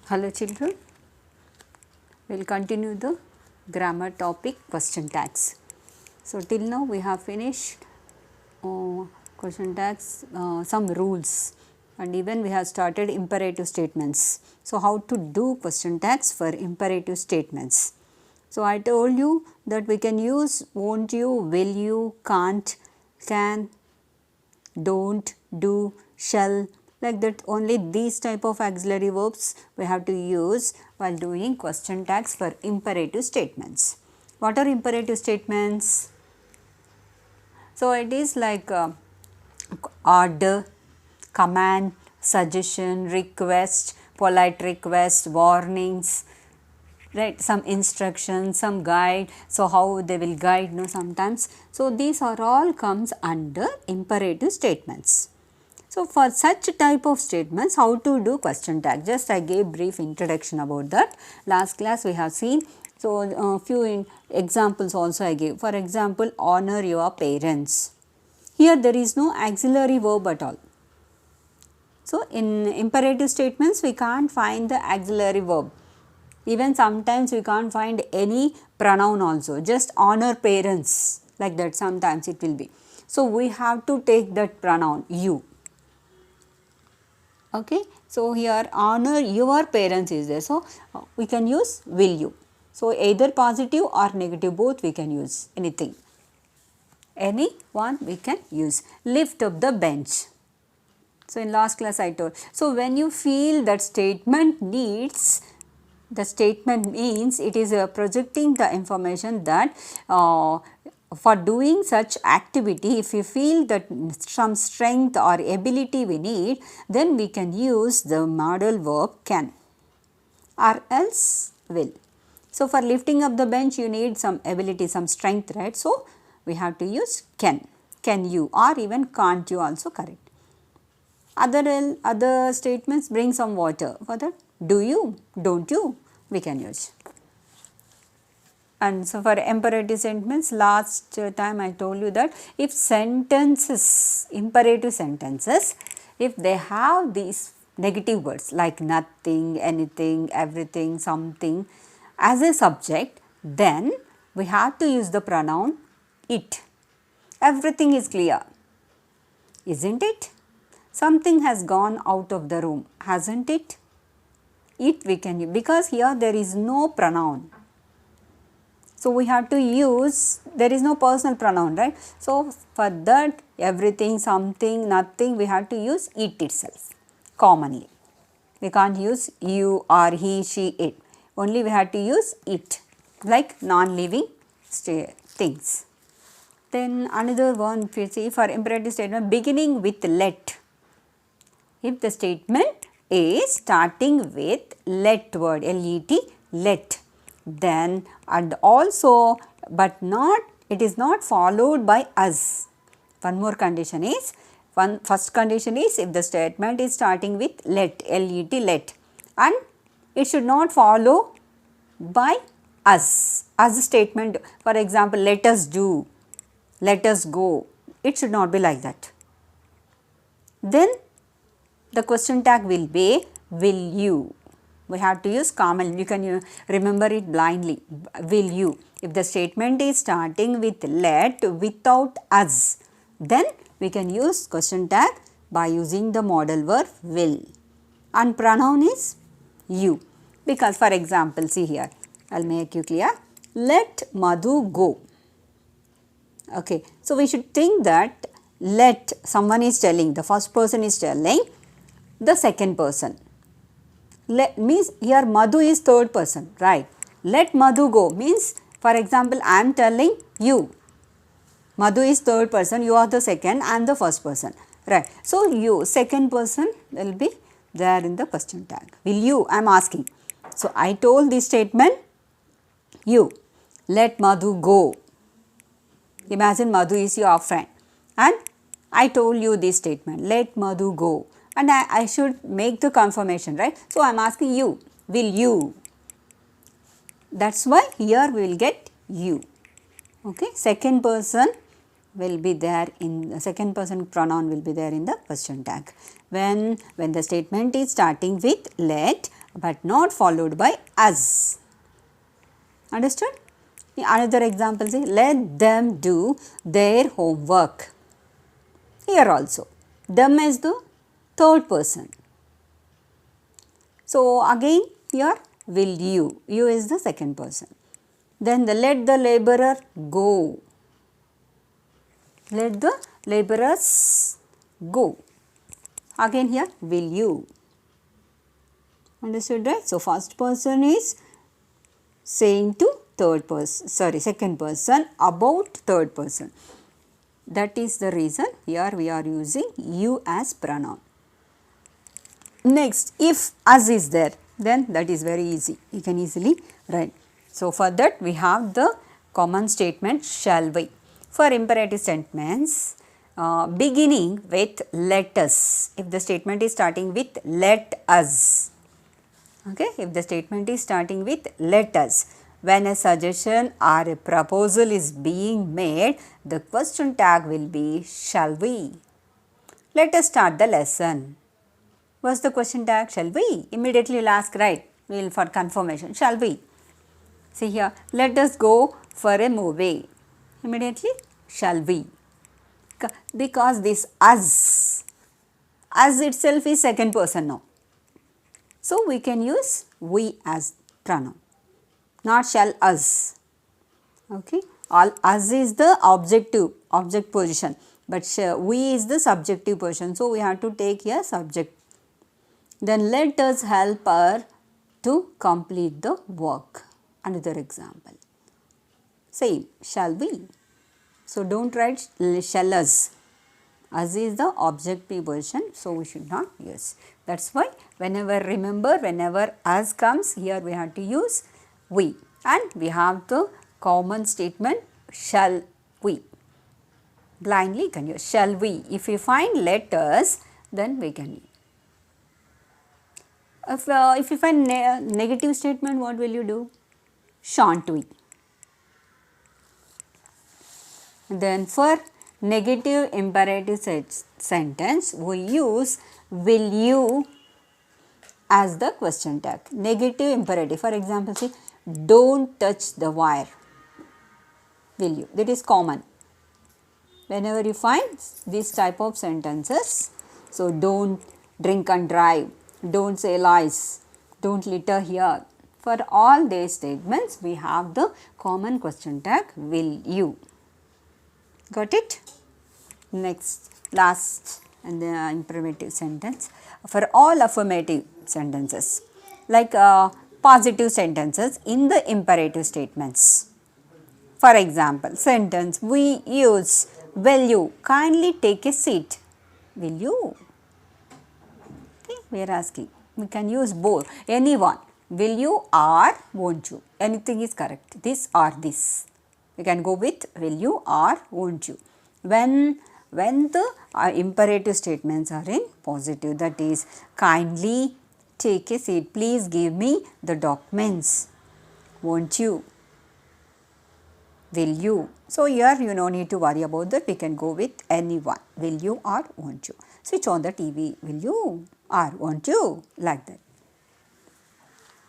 Hello children, we will continue the grammar topic question tags. So, till now we have finished question tags, some rules, and even we have started imperative statements. So, how to do question tags for imperative statements. So, I told you that we can use won't you, will you, can't, can, don't, do, shall, like that. Only these type of auxiliary verbs we have to use while doing question tags for imperative statements. What are imperative statements? So, it is like order, command, suggestion, request, polite request, warnings, right, some instructions, some guide. So, how they will guide, no, sometimes. So, these are all comes under imperative statements. So, for such type of statements, how to do question tag? Just I gave brief introduction about that. Last class we have seen. So, few examples also I gave. For example, honor your parents. Here there is no auxiliary verb at all. So, in imperative statements we can't find the auxiliary verb. Even sometimes we can't find any pronoun also, just honor parents, like that sometimes it will be. So, we have to take that pronoun you. Okay. So, here honor your parents is there. So, we can use will you. So, either positive or negative, both we can use, anything. Any one we can use. Lift up the bench. So, in last class I told. So, when you feel that statement needs, the statement means it is projecting the information that for doing such activity, if you feel that some strength or ability we need, then we can use the modal verb can or else will. So, for lifting up the bench you need some ability, some strength, right. So, we have to use can you, or even can't you also correct. Other statements, bring some water, for that do you, don't you, we can use. And so, for imperative statements, last time I told you that if sentences, imperative sentences, if they have these negative words like nothing, anything, everything, something as a subject, then we have to use the pronoun it. Everything is clear, isn't it? Something has gone out of the room, hasn't it? It we can use, because here there is no pronoun. So, we have to use, there is no personal pronoun, right. So, for that everything, something, nothing, we have to use it itself commonly. We can't use you or he, she, it. Only we have to use it, like non-living things. Then another one, if you see for imperative statement, beginning with let. If the statement is starting with let word, L-E-T, let, then and also but not, it is not followed by us. One more condition is, first condition is if the statement is starting with let, L-E-T, let, and it should not follow by us, as a statement. For example, let us do, let us go, it should not be like that. Then the question tag will be will you. We have to use common, you can remember it blindly, will you. If the statement is starting with let without us, then we can use question tag by using the modal verb will, and pronoun is you. Because for example, see here, I will make you clear, let Madhu go. Okay. So, we should think that let, someone is telling, the first person is telling the second person. Let means here Madhu is third person, right. Let Madhu go means, for example, I am telling you, Madhu is third person, you are the second, I am the first person, right. So, you, second person will be there in the question tag. Will you, I am asking. So, I told this statement you, let Madhu go. Imagine Madhu is your friend and I told you this statement, let Madhu go, and I should make the confirmation, right. So, I am asking you, will you, that is why here we will get you. Okay. Second person will be there in the second person pronoun will be there in the question tag. When the statement is starting with let but not followed by as. Understood? Another example is let them do their homework. Here also, them is the third person. So, again here will you is the second person. Then the let the laborer go. Let the laborers go. Again here will you. Understood, right? So, first person is saying to second person about third person. That is the reason here we are using you as pronoun. Next, if as is there, then that is very easy. You can easily write. So, for that we have the common statement shall we. For imperative statements, beginning with let us. If the statement is starting with let us. Okay, if the statement is starting with let us. When a suggestion or a proposal is being made, the question tag will be shall we. Let us start the lesson. What's the question tag? Shall we? Immediately you'll ask, right? We'll for confirmation. Shall we? See here, let us go for a movie. Immediately, shall we? Because this as itself is second person now. So, we can use we as pronoun, not shall us. Okay. All us is the object position, but we is the subjective position. So, we have to take here subject. Then let us help her to complete the work. Another example. Same, shall we? So, do not write shall us. Us is the objective position, so we should not use. That is why whenever us comes, here we have to use we, and we have the common statement shall we. Blindly you can use shall we. If you find let us, then we can use. If you find negative statement, what will you do? Shan't we. Then for negative imperative sentence, we use will you as the question tag. Negative imperative, for example, say don't touch the wire. Will you? That is common. Whenever you find this type of sentences, so don't drink and drive, don't say lies, don't litter here. For all these statements, we have the common question tag will you. Got it? Next, last and the imperative sentence. For all affirmative sentences, like positive sentences in the imperative statements. For example, sentence we use will you kindly take a seat. Will you? Okay, we are asking. We can use both. Anyone. Will you or won't you? Anything is correct. This or this. We can go with will you or won't you. When the imperative statements are in positive, that is kindly take a seat, please give me the documents, won't you, will you. So, here you no need to worry about that, we can go with anyone, will you or won't you. Switch on the TV, will you or won't you, like that.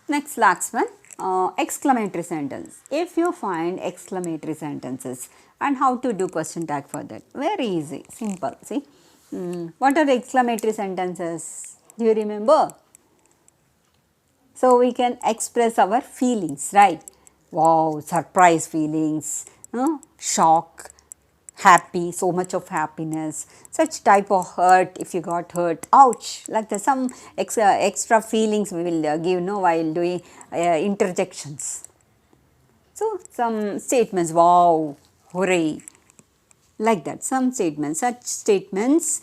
Next, last one. Exclamatory sentence. If you find exclamatory sentences and how to do question tag for that, very easy, simple. See, what are the exclamatory sentences? Do you remember? So, we can express our feelings, right? Wow, surprise feelings, shock, happy, so much of happiness, such type of hurt, if you got hurt, ouch, like the some extra feelings we will give while doing interjections. So, some statements, wow, hooray, like that, some statements, such statements